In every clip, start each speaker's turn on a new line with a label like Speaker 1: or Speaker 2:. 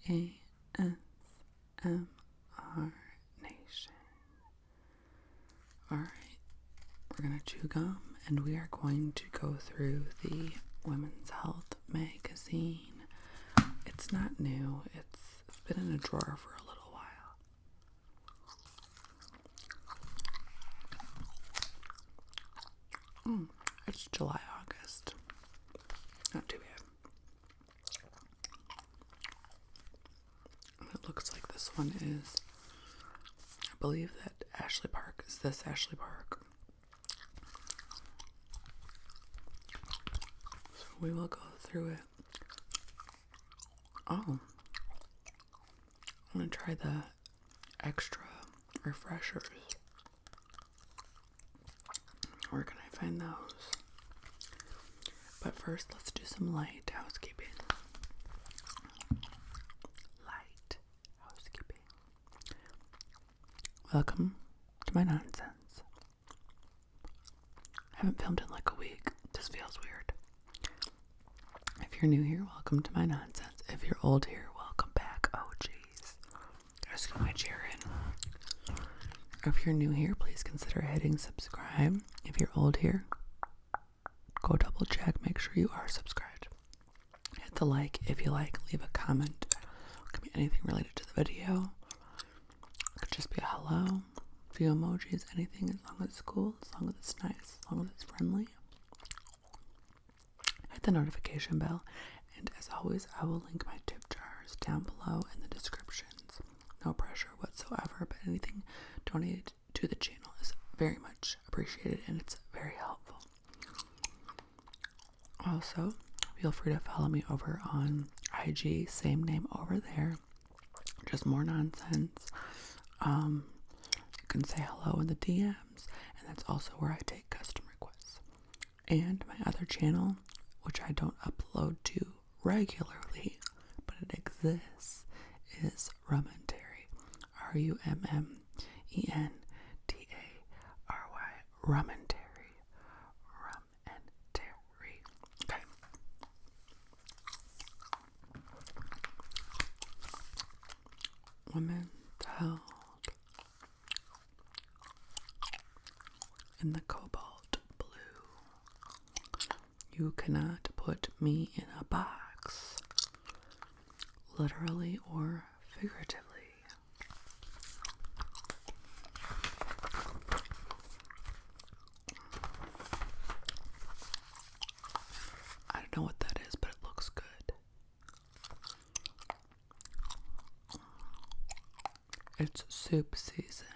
Speaker 1: ASMR Nation. Alright, we're going to chew gum and we are going to go through the Women's Health magazine. It's not new, it's been in a drawer for a little while. It's July, August. Not too bad. It looks like this one is, I believe that Ashley Park is this Ashley Park. So we will go through it. Oh, I'm going to try the extra refreshers. Where can I find those? But first, let's do some light housekeeping. Light housekeeping. Welcome to my nonsense. I haven't filmed in like a week. This feels weird. If you're new here, welcome to my nonsense. If you're old here, welcome back. Oh, jeez. Gotta scoot my chair in. If you're new here, please consider hitting subscribe. If you're old here, go double check, make sure you are subscribed. Hit the like if you like, leave a comment. It could be anything related to the video. It could just be a hello, a few emojis, anything, as long as it's cool, as long as it's nice, as long as it's friendly. Hit the notification bell, and as always, I will link my tip jars down below in the descriptions. No pressure whatsoever, but anything donated to the channel is very much appreciated and it's very helpful. Also, feel free to follow me over on IG, same name over there, just more nonsense. You can say hello in the DMs, and that's also where I take custom requests. And my other channel, which I don't upload to regularly, but it exists, is Rummentary. Rummentary. Rummentary. Rummentary. Okay. Women's Health in the cobalt blue. You cannot put me in a box, literally or figuratively. I don't know what that is, but it looks good. It's soup season.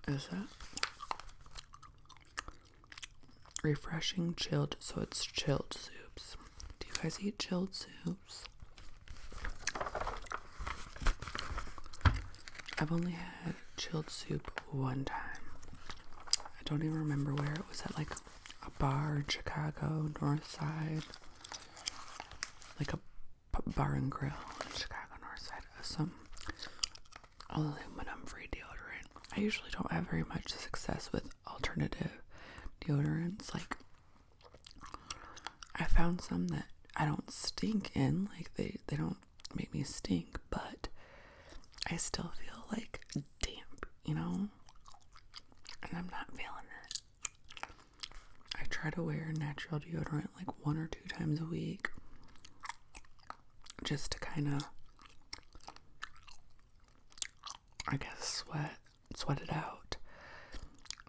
Speaker 1: Is it? Refreshing chilled, so it's chilled soups. Do you guys eat chilled soups? I've only had chilled soup one time. I don't even remember where. It was at like a bar in Chicago, North Side. Like a bar and grill in Chicago, North Side. Some aluminum-free deodorant. I usually don't have very much success with alternative deodorants. Like, I found some that I don't stink in. Like, they don't make me stink, but I still feel like damp, you know? And I'm not feeling it. I try to wear natural deodorant like 1 or 2 times a week, just to kind of, I guess, sweat it out.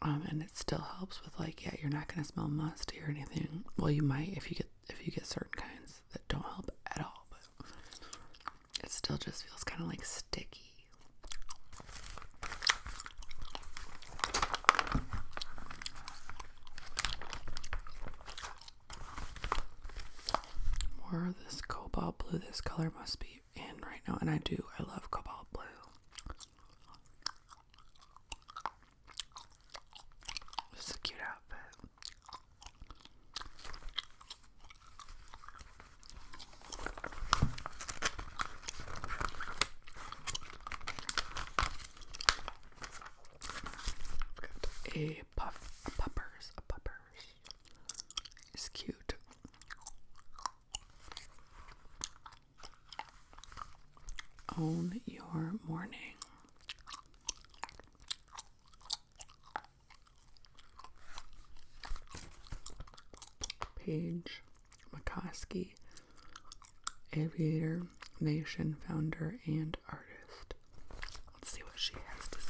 Speaker 1: And it still helps with, like, yeah, you're not gonna smell musty or anything. Well, you might if you get certain kinds that don't help at all, but it still just feels kind of like sticky. More of this cobalt blue. This color must be in right now, and I love cobalt blue. It's a cute outfit. I've got a puppers. It's cute. own your morning. Paige McCoskey, aviator, nation founder, and artist. Let's see what she has to say.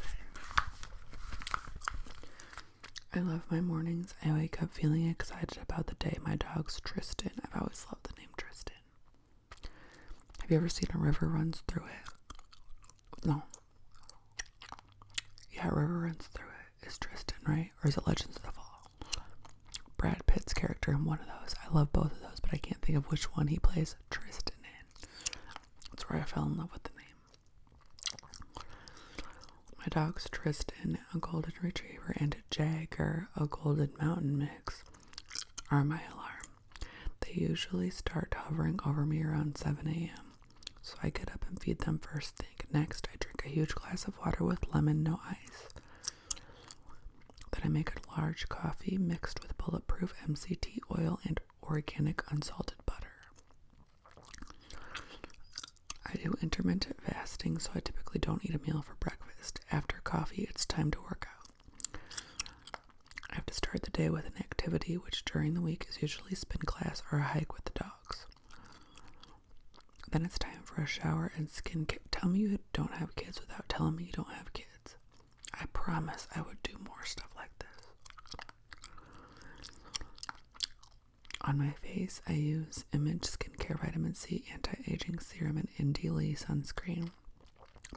Speaker 1: I love my mornings. I wake up feeling excited about the day. My dog's Tristan. I've always loved the name Tristan. Have you ever seen A River Runs Through It? No. Yeah, A River Runs Through It is Tristan, right? Or is it Legends of the Fall? Brad Pitt's character in one of those. I love both of those, but I can't think of which one he plays Tristan in. That's where I fell in love with the name. My dog's Tristan, a golden retriever, and a Jagger, a golden mountain mix, are my alarm. They usually start hovering over me around 7 a.m., so I get up and feed them first thing. Next, I drink a huge glass of water with lemon, no ice. Then I make a large coffee mixed with bulletproof MCT oil and organic unsalted butter. I do intermittent fasting, so I typically don't eat a meal for breakfast. After coffee, it's time to work out. I have to start the day with an activity, which during the week is usually spin class or a hike with the dogs. Then it's time for a shower and skincare. Tell me you don't have kids without telling me you don't have kids. I promise I would do more stuff like this. On my face, I use Image Skincare Vitamin C Anti-Aging Serum and Indie Lee Sunscreen.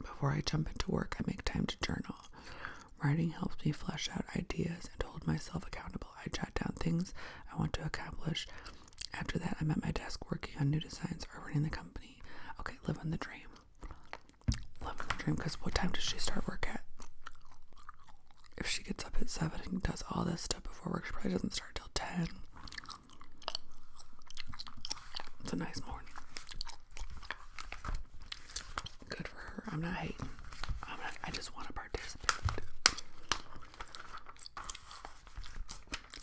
Speaker 1: Before I jump into work, I make time to journal. Writing helps me flesh out ideas and hold myself accountable. I jot down things I want to accomplish. After that, I'm at my desk working on new designs or running the company. Okay, living the dream. Living the dream, because what time does she start work at? If she gets up at 7 and does all this stuff before work, she probably doesn't start till 10. It's a nice morning. Good for her. I'm not hating. I just want to participate.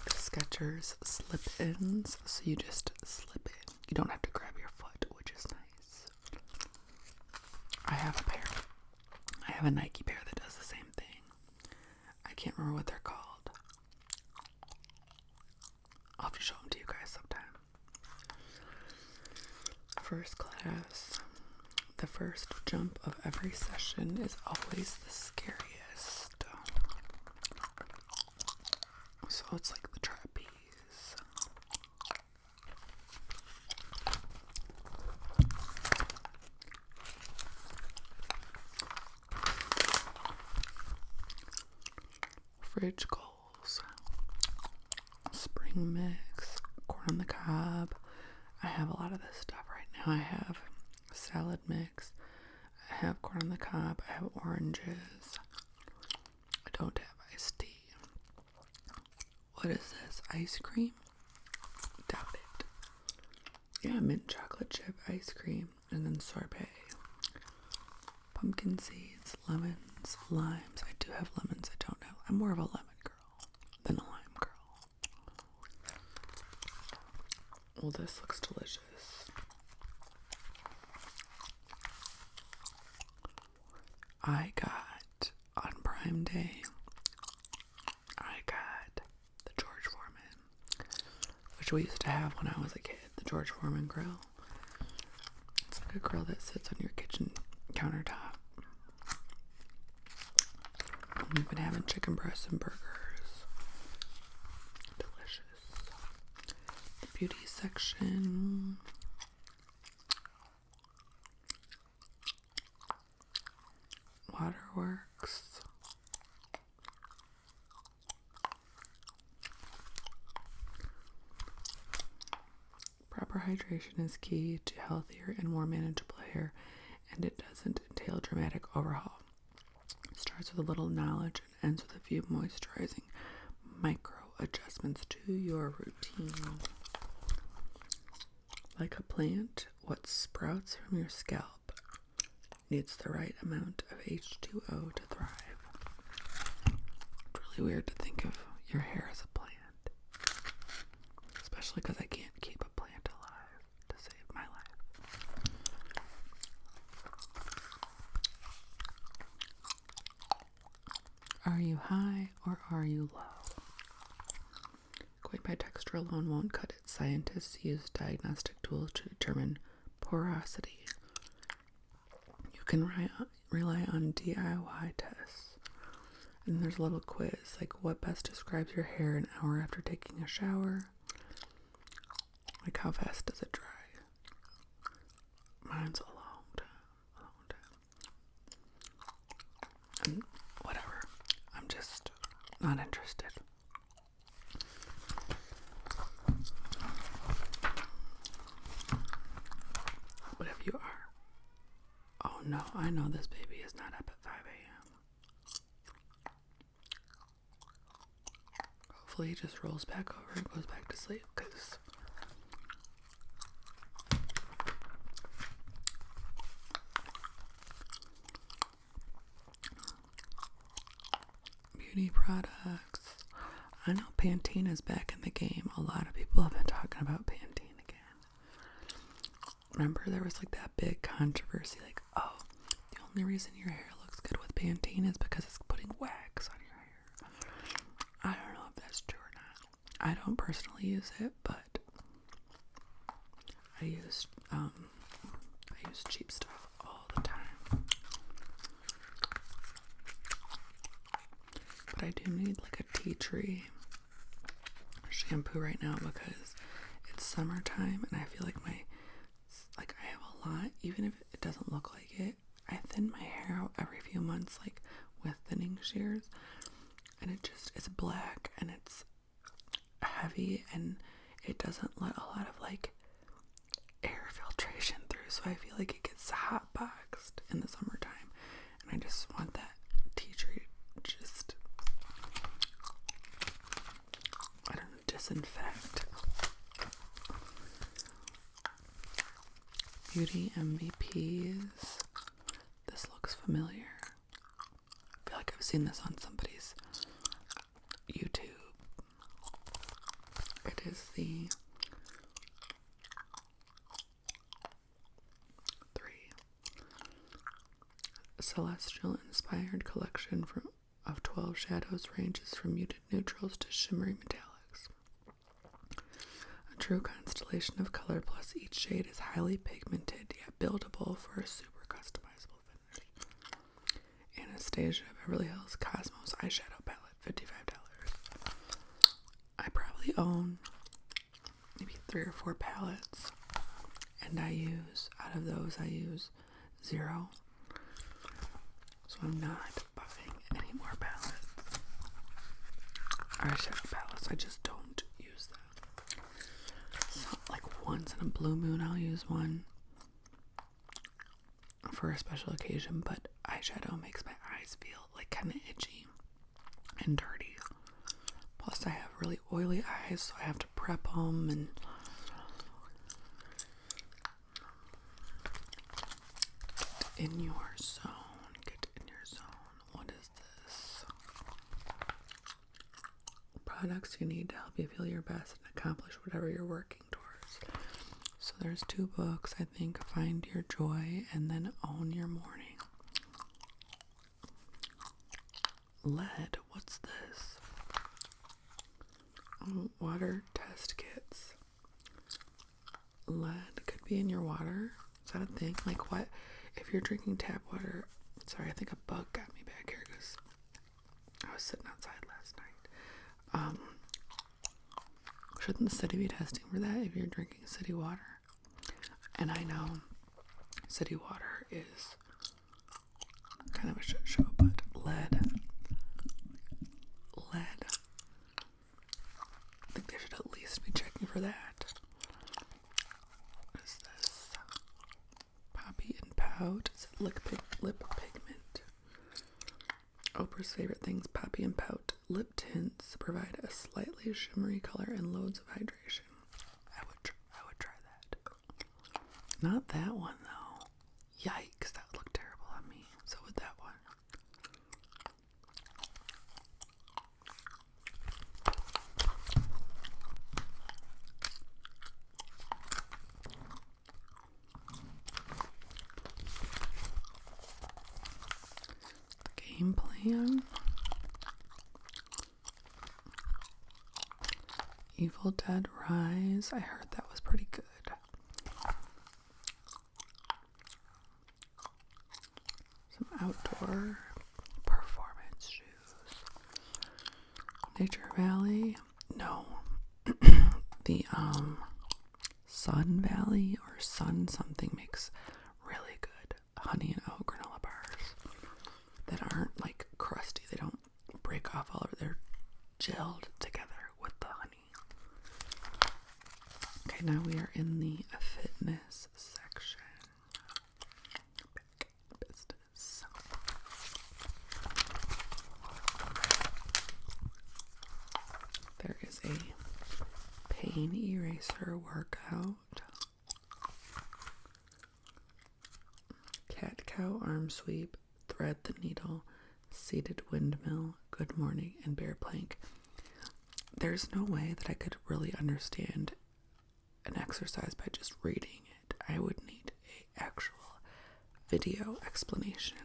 Speaker 1: Skechers slip-ins, so you just slip in. You don't have to grab your foot, which is nice. I have a pair. I have a Nike pair that does the same thing. I can't remember what they're called. I'll have to show them to you guys sometime. First class. The first jump of every session is always the scariest. So it's like the trapeze. Fridge goals. Spring mix, corn on the cob. I have a lot of this stuff right now. I have salad mix. I have corn on the cob. I have oranges. I don't have iced tea. What is this? Ice cream? Doubt it. Yeah, mint chocolate chip ice cream. And then sorbet. Pumpkin seeds, lemons, limes. I do have lemons. I don't have. I'm more of a lemon girl than a lime girl. Well, this looks delicious. I got, on Prime Day, I got the George Foreman, which we used to have when I was a kid, the George Foreman grill. It's like a grill that sits on your kitchen countertop. We've been having chicken breasts and burgers. Delicious. The beauty section. Waterworks. Proper hydration is key to healthier and more manageable hair, and it doesn't entail dramatic overhaul. It starts with a little knowledge and ends with a few moisturizing micro adjustments to your routine. Like a plant, what sprouts from your scalp needs the right amount of H2O to thrive. It's really weird to think of your hair as a plant, especially because I can't keep a plant alive to save my life. high or are you low? Going by texture alone won't cut it. Scientists use diagnostic tools to determine porosity. You can rely on DIY tests. And there's a little quiz, like what best describes your hair an hour after taking a shower? Like how fast does it dry? Mine's a long time. And whatever. I'm just not interested. But if you are, oh no, I know this baby is not up at 5 a.m. Hopefully he just rolls back over and goes back to sleep, because beauty products. I know Pantene is back in the game. A lot of people have been talking about Pantene again. Remember there was like that big controversy, like, oh, the only reason your hair looks good with Pantene is because it's putting wax on your hair. I don't know if that's true or not. I don't personally use it, but I use cheap stuff all the time. But I do need like a tea tree shampoo right now because it's summertime and I feel like I have a lot, even if it doesn't look like it. I thin my hair out every few months, like with thinning shears, and it's black and it's heavy and it doesn't let a lot of like air filtration through, so I feel like it gets hot boxed in the summertime, and I just want that tea tree just, I don't know, disinfect. Beauty MVPs. This looks familiar. I feel like I've seen this on somebody's YouTube. It is the 3 Celestial inspired collection of 12 shadows, ranges from muted neutrals to shimmery metallics. A true constellation of color, plus each shade is highly pigmented yet buildable for a super customizable finish. Anastasia Beverly Hills Cosmos eyeshadow palette, $55. I probably own maybe 3 or 4 palettes, and out of those I use 0. So I'm not buying any more palettes. Eyeshadow palettes, I just don't use them. So like once in a blue moon I'll use one for a special occasion, but eyeshadow makes my eyes feel like kind of itchy and dirty. Plus I have really oily eyes, so I have to prep them and get in your zone. What is this? Products you need to help you feel your best and accomplish whatever you're working towards. So there's 2 books, I think. Find Your Joy and then Own Your Morning. Lead, what's this? Oh, water test kits. Lead could be in your water. Is that a thing? Like what? If you're drinking tap water, sorry, I think a bug got me back here because I was sitting outside last night. Shouldn't the city be testing for that if you're drinking city water? And I know city water is kind of a shit show, but lead. I think they should at least be checking for that. What is this? Poppy and Pout. Is it lip pigment? Oprah's favorite things, Poppy and Pout lip tints provide a slightly shimmery color and loads of hydration. I would try that. Not that one though. Yikes, that would look terrible on me. So would that one. The game plan. Evil Dead Rise. I heard that was pretty good. Some outdoor performance shoes. Nature Valley. No. The Sun Valley or Sun something makes really good honey and oat granola bars that aren't like crusty. They don't break off all over. They're gelled together with the honey. Okay, now we are in the fitness section. Back business. There is a pain eraser workout. Cat cow arm sweep, thread the needle, seated windmill, good morning, and bear plank. There's no way that I could really understand an exercise by just reading it. I would need an actual video explanation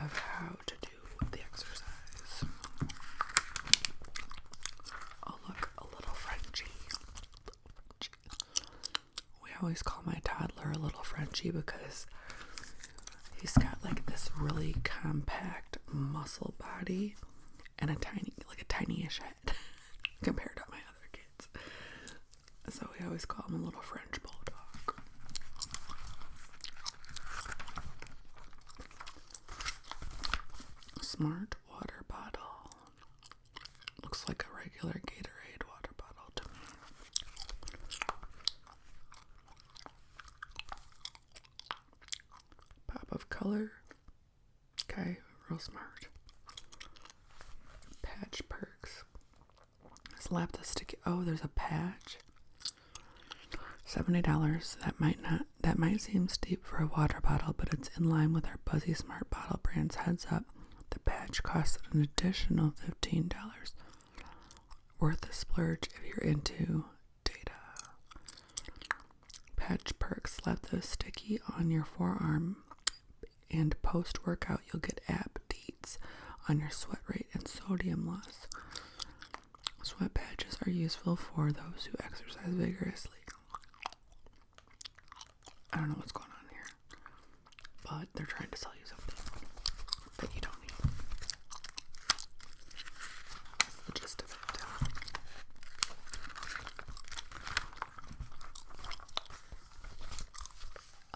Speaker 1: of how to do the exercise. Oh look, a little Frenchie. We always call my toddler a little Frenchie because he's got like this really compact muscle body and a tiny-ish head compared to my other kids. So we always call him a little French bulldog. Smart water bottle. Looks like a regular Gatorade water bottle to me. Pop of color. Okay, real smart. Patch perks. Slap the sticky. Oh, there's a patch. $70. That might seem steep for a water bottle, but it's in line with our Buzzy Smart bottle brand's heads up. The patch costs an additional $15. Worth the splurge if you're into data. Patch perks. Slap the sticky on your forearm, and post-workout you'll get app deets on your sweat rate and sodium loss. Sweat patches are useful for those who exercise vigorously. I don't know what's going on here, but they're trying to sell you something that you don't need. That's the gist of it.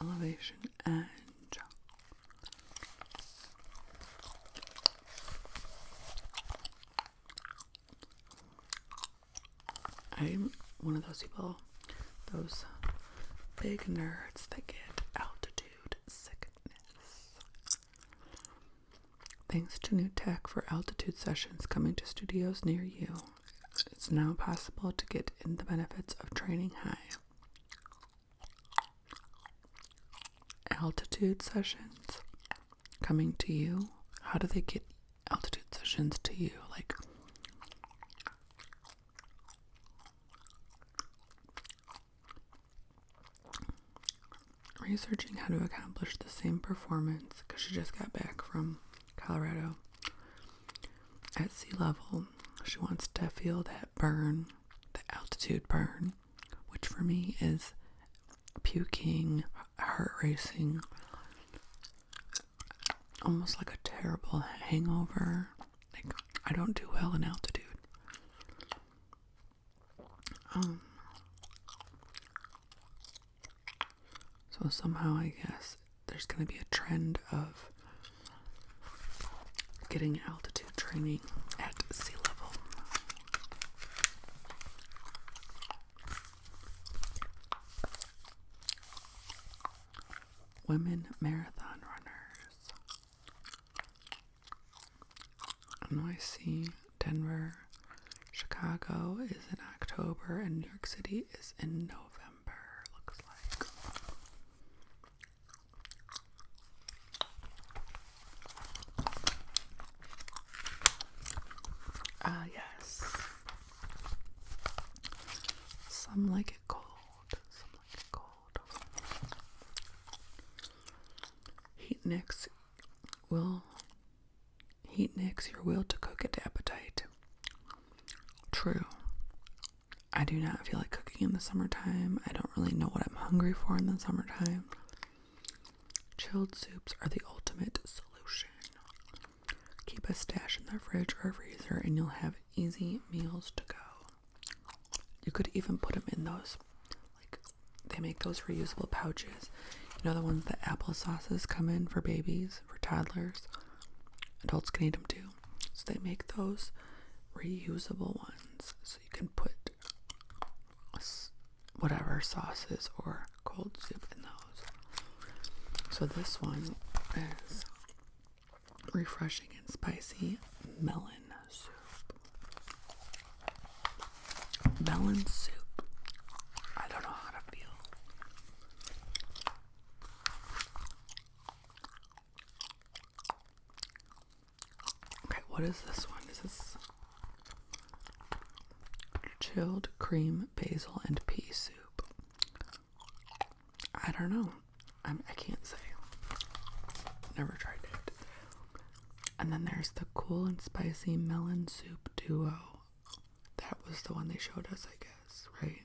Speaker 1: Elevation Edge. I'm one of those people, those big nerds that get altitude sickness. Thanks to new tech for altitude sessions coming to studios near you, it's now possible to get in the benefits of training high. Altitude sessions coming to you? How do they get altitude sessions to you? Like, researching how to accomplish the same performance because she just got back from Colorado at sea level. She wants to feel that burn, the altitude burn, which for me is puking, heart racing, almost like a terrible hangover. Like, I don't do well in altitude. So somehow I guess there's going to be a trend of getting altitude training at sea level. Women marathon runners. NYC, Denver, Chicago is in October, and New York City is in November, looks like. Yes. Some like it cold. Some like it cold. Heat nicks your will to cook at appetite. True. I do not feel like cooking in the summertime. I don't really know what I'm hungry for in the summertime. Chilled soups are the ultimate solution. Keep a stash in the fridge or freezer and you'll have easy meals to go. You could even put them in those, like, they make those reusable pouches. You know, the ones that applesauces come in for babies, for toddlers. Adults can eat them too. So they make those reusable ones. So you can put whatever sauces or cold soup in those. So this one is refreshing and spicy melon soup. Melon soup. I don't know how to feel. Okay, what is this one? Is this chilled cream, basil, and pea soup? I don't know. I can't say. Never tried it. And then there's the cool and spicy melon soup duo. That was the one they showed us, I guess, right?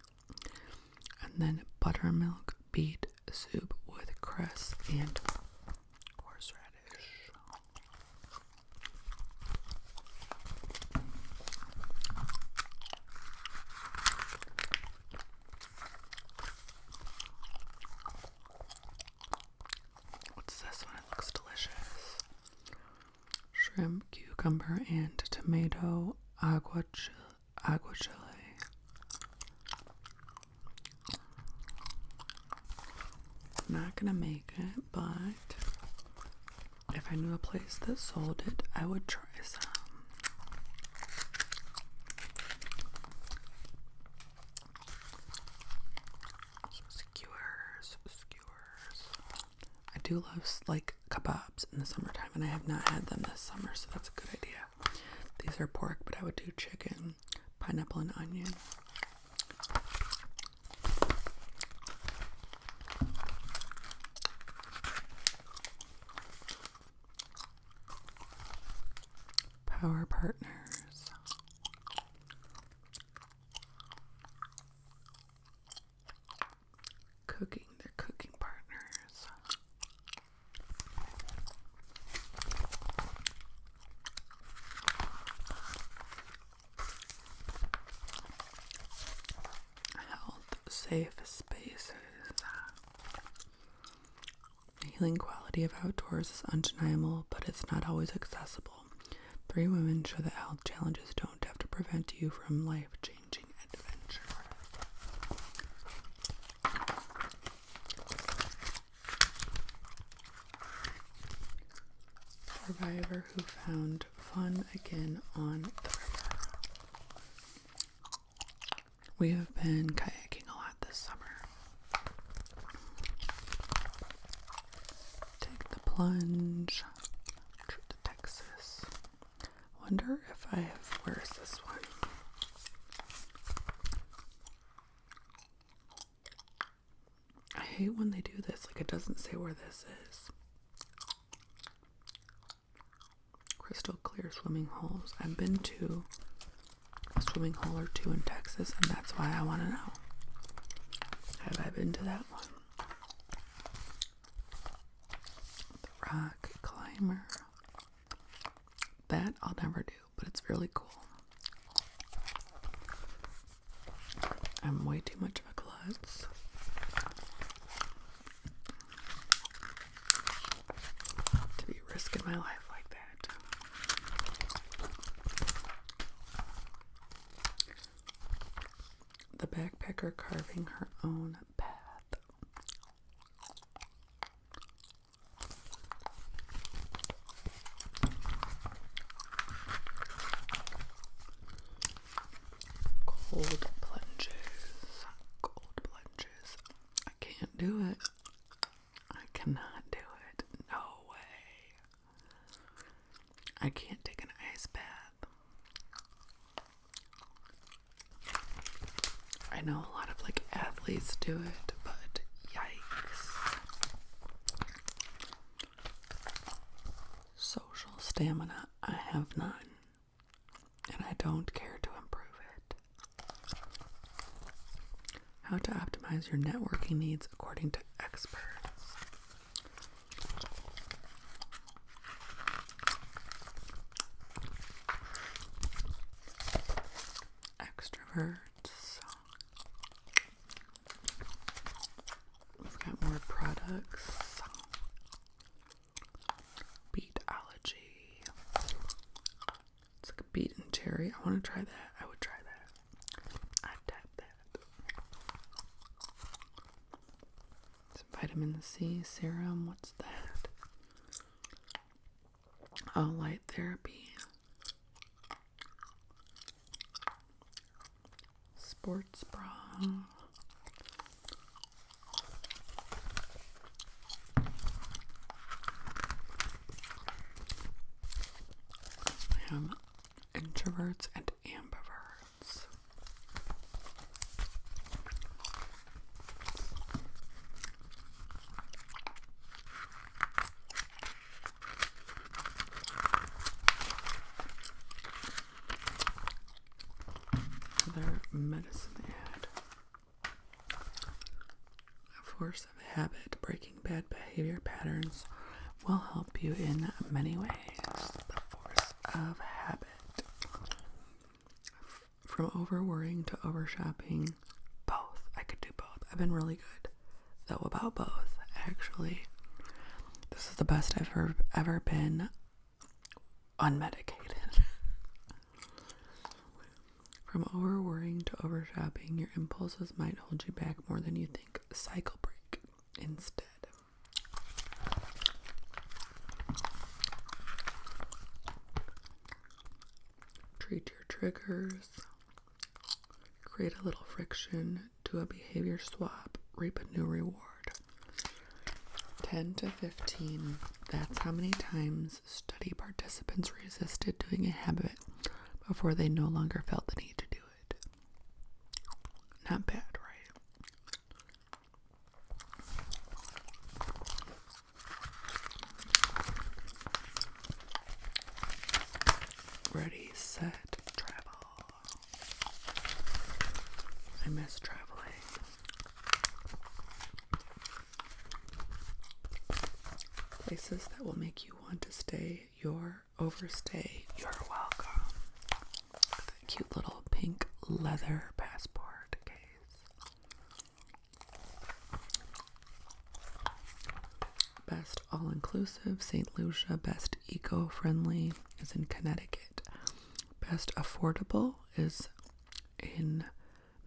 Speaker 1: And then buttermilk beet soup with cress and horseradish. What's this one? It looks delicious. Shrimp, cucumber, and tomato agua chile. I'm not gonna make it, but if I knew a place that sold it, I would try some. Skewers. I do love like kebabs in the summertime, and I have not had them this summer, so that's a good idea. These are pork, but I would do chicken, pineapple, and onion. Power partners. They're cooking partners. Health, safe spaces. The healing quality of outdoors is undeniable, but it's not always accessible. 3 women show that health challenges don't have to prevent you from life-changing adventure. Survivor who found fun again on the river. We have been kayaking a lot this summer. Take the plunge. Trip to Texas. Wonder if I have, where is this one? I hate when they do this, like it doesn't say where this is. Crystal clear swimming holes. I've been to a swimming hole or 2 in Texas, and that's why I want to know. Have I been to that one? The rock climber. That I'll never do, but it's really cool. I'm way too much of a klutz. To be risking my life like that. The backpacker carving her own path. Cold plunges. I can't do it. I cannot do it. No way. I can't take an ice bath. I know a lot of like athletes do it, but yikes. Social stamina, I have none. And I don't care to improve it. How to optimize your networking needs according to experts. Extroverts. We've got more products. Beetology. It's like a beet and cherry. I want to try that. I would try that. I'd tap that. Some vitamin C serum. What's that? Oh, light therapy. Sports bra. I have introverts and ambiverts. Another medicine ad. A force of habit, breaking bad behavior patterns will help you in many ways. The force of habit. From over worrying to over shopping, both. I could do both. I've been really good, though, about both, actually. This is the best I've ever been unmedicated. From over worrying to over shopping, your impulses might hold you back more than you think. Cycle break instead. Treat your triggers. Create a little friction. Do a behavior swap. Reap a new reward. 10 to 15. That's how many times study participants resisted doing a habit before they no longer felt the need to do it. Not bad, right? Ready, set, travel. I miss traveling. Places that will make you want to stay, overstay, you're welcome. That cute little pink leather passport case. Best all-inclusive, St. Lucia. Best eco-friendly is in Connecticut. Best affordable is in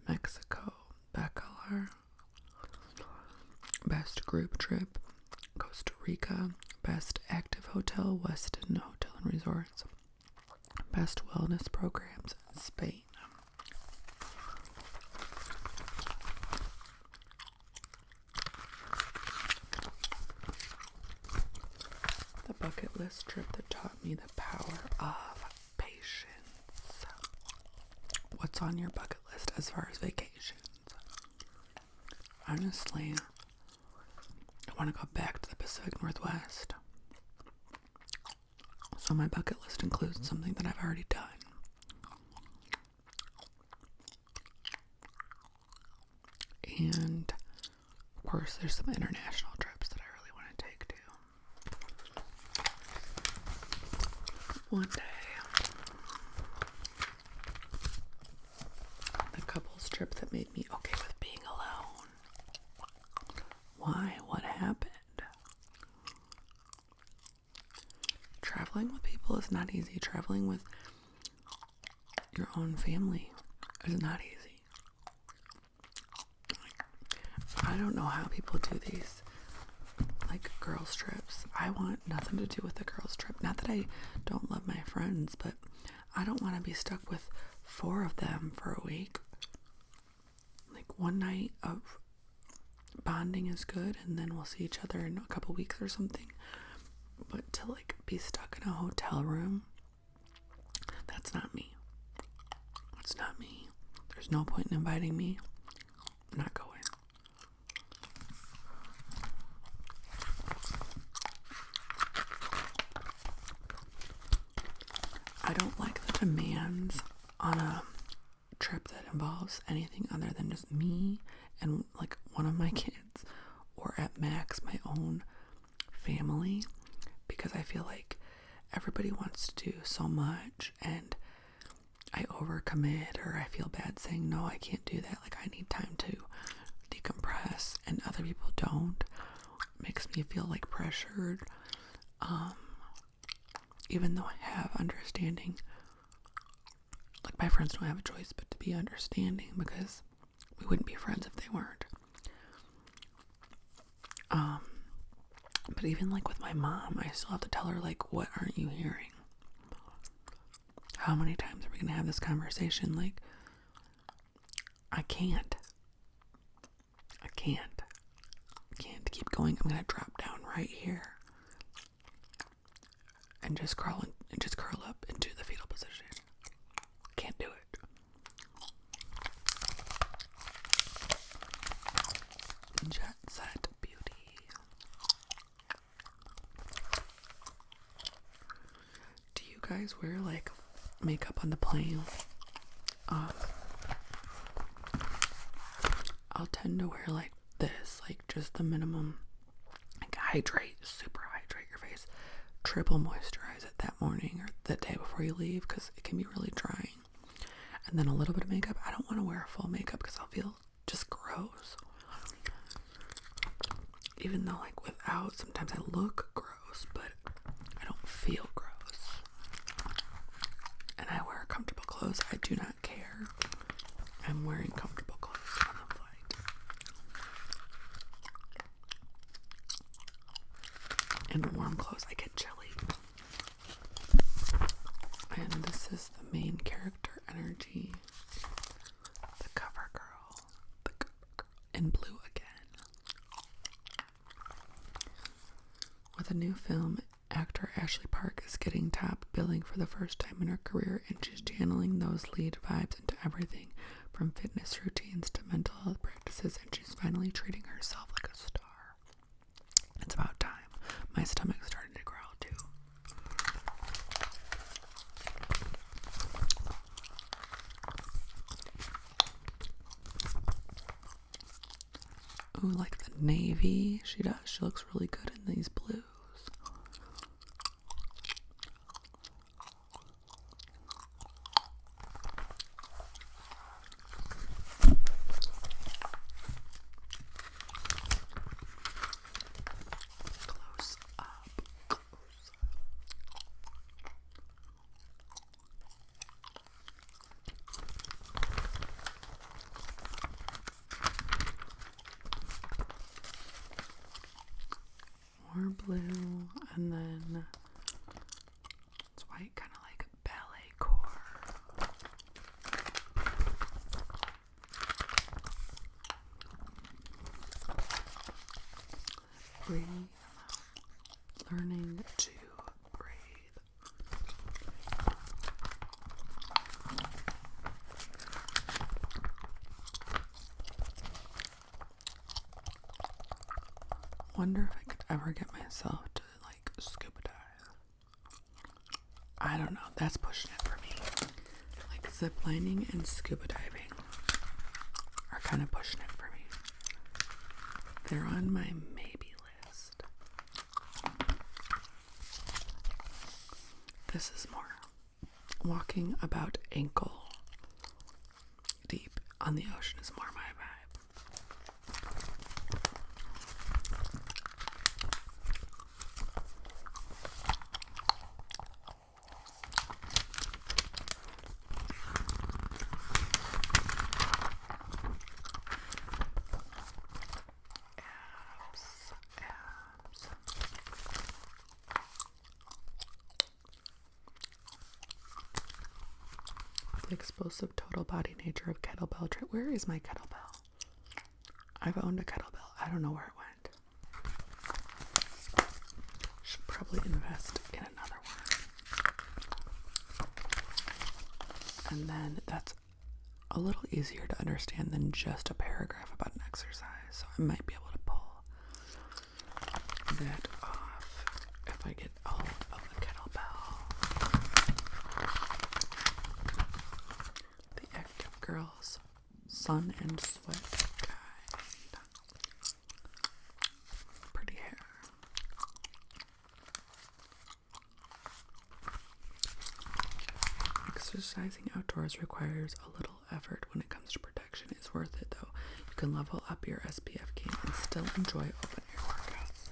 Speaker 1: Mexico, Bacalar. Best group trip, Costa Rica. Best active hotel, Westin Hotel and Resorts. Best wellness programs, Spain. The bucket list trip that taught me the power of patience. What's on your bucket list as far as vacations? Honestly, I want to go back to the Pacific Northwest. So my bucket list includes something that I've already done. And of course, there's some international trips that I really want to take to. One day. The couples trip that made me okay with being alone. Why? What happened? Traveling with people is not easy. Traveling with your own family is not easy. I don't know how people do these, like, girls' trips. I want nothing to do with the girls' trip. Not that I don't love my friends, but I don't want to be stuck with 4 of them for a week. Like, one night of bonding is good, and then we'll see each other in a couple weeks or something. But to, like, be stuck in a hotel room, that's not me. That's not me. There's no point in inviting me. I'm not going. I don't like the demands on a trip that involves involves anything other than just me and like one of my kids, or at max my own family, because I feel like everybody wants to do so much and I overcommit, or I feel bad saying no, I can't do that. Like, I need time to decompress and other people don't. It makes me feel like pressured. Even though I have understanding, like my friends don't have a choice but to be understanding, because we wouldn't be friends if they weren't. But even like with my mom, I still have to tell her, like, what aren't you hearing? How many times are we going to have this conversation? Like, I can't keep going. I'm going to drop down right here and just curl up into the fetal position. Can't do it. Jet set beauty. Do you guys wear like makeup on the plane? I'll tend to wear like this, like just the minimum. Like super hydrate your face. Triple moisturize it that morning or the day before you leave, because it can be really drying. And then a little bit of makeup. I don't want to wear full makeup because I'll feel just gross. Even though like without, sometimes I look gross, but I don't feel gross. And I wear comfortable clothes. I do not care. I'm wearing comfortable clothes on the flight. And warm clothes. I get chilly. And this is the main character energy. The cover girl. In blue again. With a new film, actor Ashley Park is getting top billing for the first time in her career, and she's channeling those lead vibes into everything from fitness routines to mental health practices, and she's finally treating herself like a star. It's about time. My stomach started to growl too. Ooh, like the navy. She does. She looks really good in these blues. Close up. Close. More blue, and then it's white, kind of like ballet core. Breathe. Learning to breathe. Wonder if I could ever get myself to like scuba dive. I don't know. That's pushing it for me. Like zip lining and scuba diving are kind of pushing it for me. They're on my maybe list. This is more walking about ankle deep on the ocean is more my vibe. The explosive total body nature of kettlebell. Where is my kettlebell? I've owned a kettlebell. I don't know where it went. Should probably invest in another one. And then that's a little easier to understand than just a paragraph about an exercise. So I might be able to pull that off if I get hold of the kettlebell. The active girls sun and sweat guide. Pretty hair. Exercising outdoors requires a little effort when it comes to protection. It's worth it though. You can level up your SPF game and still enjoy open air workouts.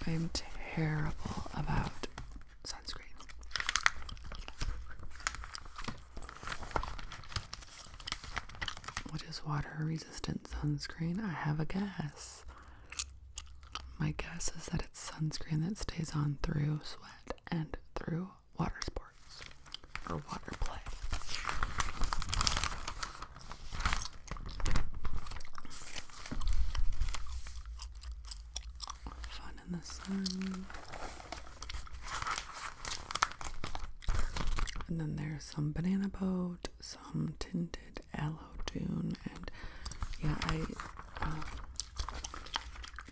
Speaker 1: I am terrible about sunscreen. What is water resistant sunscreen? I have a guess. My guess is that it's sunscreen that stays on through sweat and through water sports or water play. Fun in the sun. And then there's some banana boat, some tinted aloe dune, and yeah,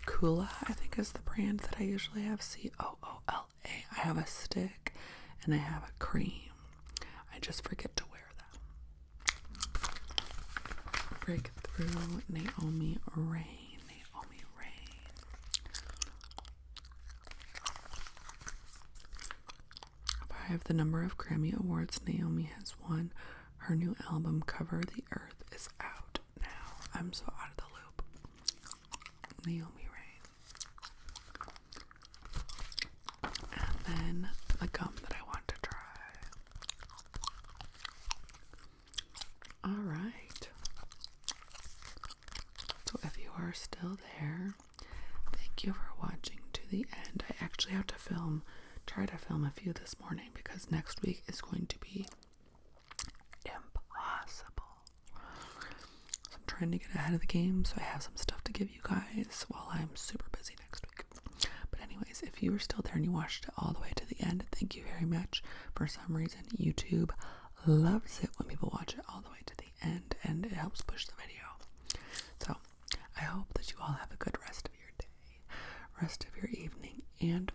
Speaker 1: Kula, I think is the brand that I usually have. Coola. I have a stick and I have a cream. I just forget to wear them. Breakthrough Naomi Rain. Naomi Rain. 5, the number of Grammy Awards Naomi has won. Her new album, Cover the Earth, is out now. I'm so out of the loop. Naomi Rain. And then the gum that I want to try. Alright. So if you are still there, thank you for watching to the end. I actually have to try to film a few this morning because next week is going to be impossible. So I'm trying to get ahead of the game so I have some stuff to give you guys while I'm super busy next week. But anyways, if you were still there and you watched it all the way to the end, thank you very much. For some reason, YouTube loves it when people watch it all the way to the end, and it helps push the video. So I hope that you all have a good rest of your day, rest of your evening, and